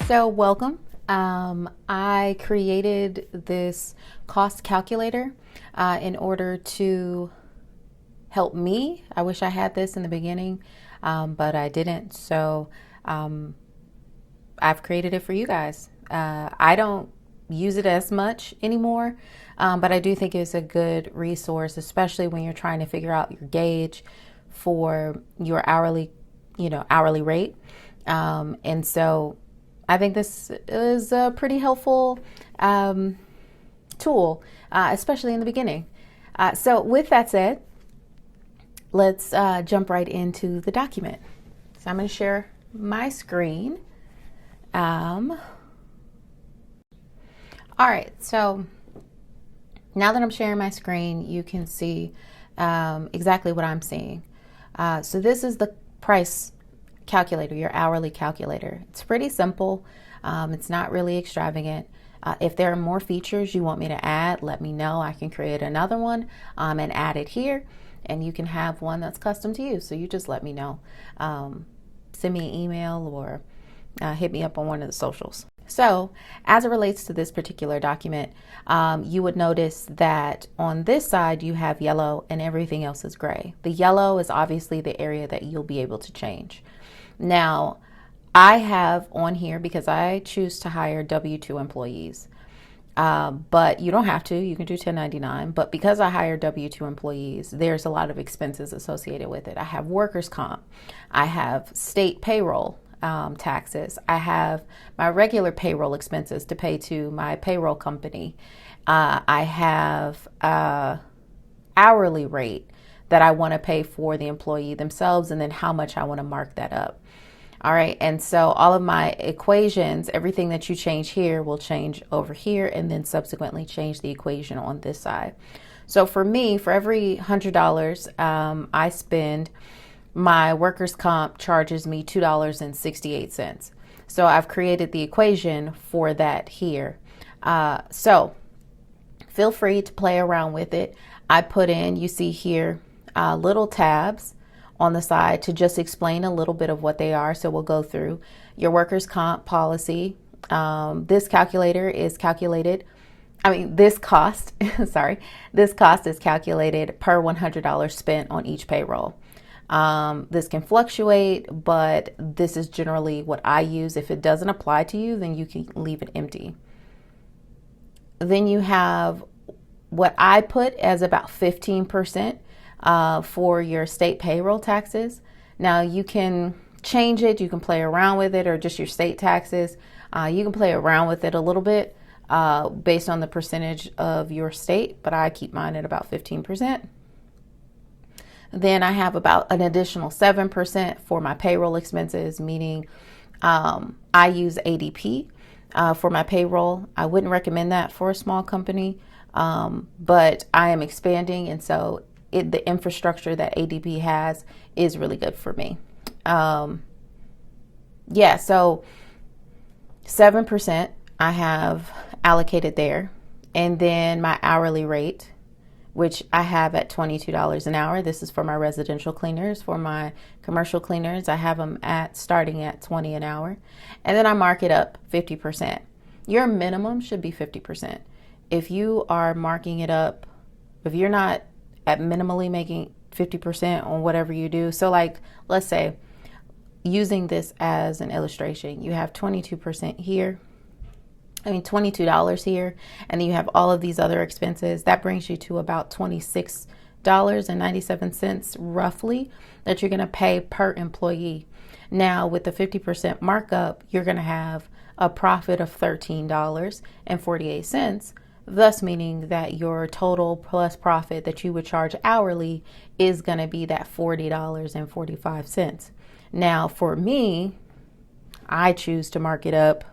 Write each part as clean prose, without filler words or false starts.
So, welcome. I created this cost calculator in order to help me. I wish I had this in the beginning, but I didn't. So, I've created it for you guys. I don't use it as much anymore, but I do think it's a good resource, especially when you're trying to figure out your gauge for your hourly rate. And so I think this is a pretty helpful tool, especially in the beginning. So with that said, let's jump right into the document. So I'm going to share my screen. All right, so now that I'm sharing my screen, you can see exactly what I'm seeing. So this is the price calculator, your hourly calculator. It's pretty simple. It's not really extravagant. If there are more features you want me to add, let me know. I can create another one and add it here, and you can have one that's custom to you. So you just let me know. Send me an email or hit me up on one of the socials. So as it relates to this particular document, you would notice that on this side you have yellow and everything else is gray. The yellow is obviously the area that you'll be able to change. Now, I have on here, because I choose to hire W-2 employees, but you don't have to. You can do 1099. But because I hire W-2 employees, there's a lot of expenses associated with it. I have workers' comp. I have state payroll taxes. I have my regular payroll expenses to pay to my payroll company. I have hourly rate that I want to pay for the employee themselves, and then how much I want to mark that up. All right. And so all of my equations, everything that you change here will change over here, and then subsequently change the equation on this side. So for me, for every $100 I spend, my workers' comp charges me $2.68. So I've created the equation for that here. So feel free to play around with it. I put in, you see here, little tabs on the side to just explain a little bit of what they are. So we'll go through your workers' comp policy. This calculator is calculated, this cost, this cost is calculated per $100 spent on each payroll. This can fluctuate, but this is generally what I use. If it doesn't apply to you, then you can leave it empty. Then you have what I put as about 15% for your state payroll taxes. Now you can change it, you can play around with it, or just your state taxes. You can play around with it a little bit based on the percentage of your state, but I keep mine at about 15%. Then I have about an additional 7% for my payroll expenses, meaning I use ADP for my payroll. I wouldn't recommend that for a small company, but I am expanding, and so the infrastructure that ADP has is really good for me. So 7% I have allocated there. And then my hourly rate, which I have at $22 an hour. This is for my residential cleaners. For my commercial cleaners, I have them starting at $20 an hour. And then I mark it up 50%. Your minimum should be 50%. If you are marking it up, if you're not at minimally making 50% on whatever you do. So like, let's say, using this as an illustration, you have 22% here. $22 here, and then you have all of these other expenses. That brings you to about $26.97 roughly that you're going to pay per employee. Now with the 50% markup, you're going to have a profit of $13.48, thus meaning that your total plus profit that you would charge hourly is going to be that $40.45. Now for me, I choose to mark it up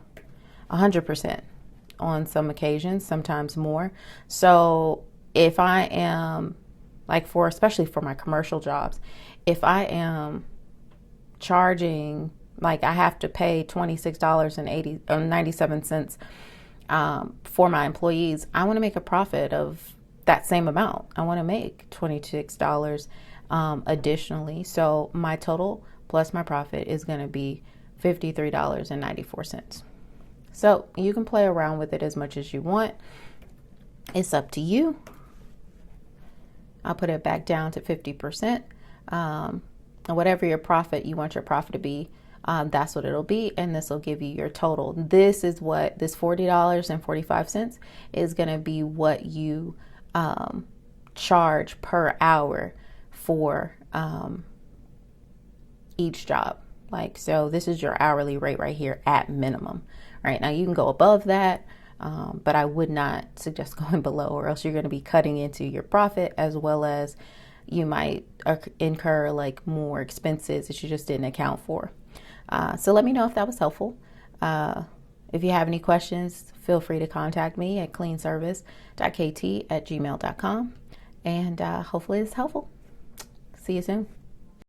100% on some occasions, sometimes more. So if I am especially for my commercial jobs, if I am charging, I have to pay $26.97 for my employees, I want to make a profit of that same amount. I want to make $26 additionally. So my total plus my profit is going to be $53.94. So you can play around with it as much as you want. It's up to you. I'll put it back down to 50%. And whatever your profit, you want your profit to be, that's what it'll be. And this will give you your total. This is what this $40.45 is going to be what you charge per hour for each job. Like, so this is your hourly rate right here at minimum. Right now you can go above that. But I would not suggest going below, or else you're going to be cutting into your profit, as well as you might incur like more expenses that you just didn't account for. So let me know if that was helpful. If you have any questions, feel free to contact me at cleanservice.kt@gmail.com. And hopefully it's helpful. See you soon.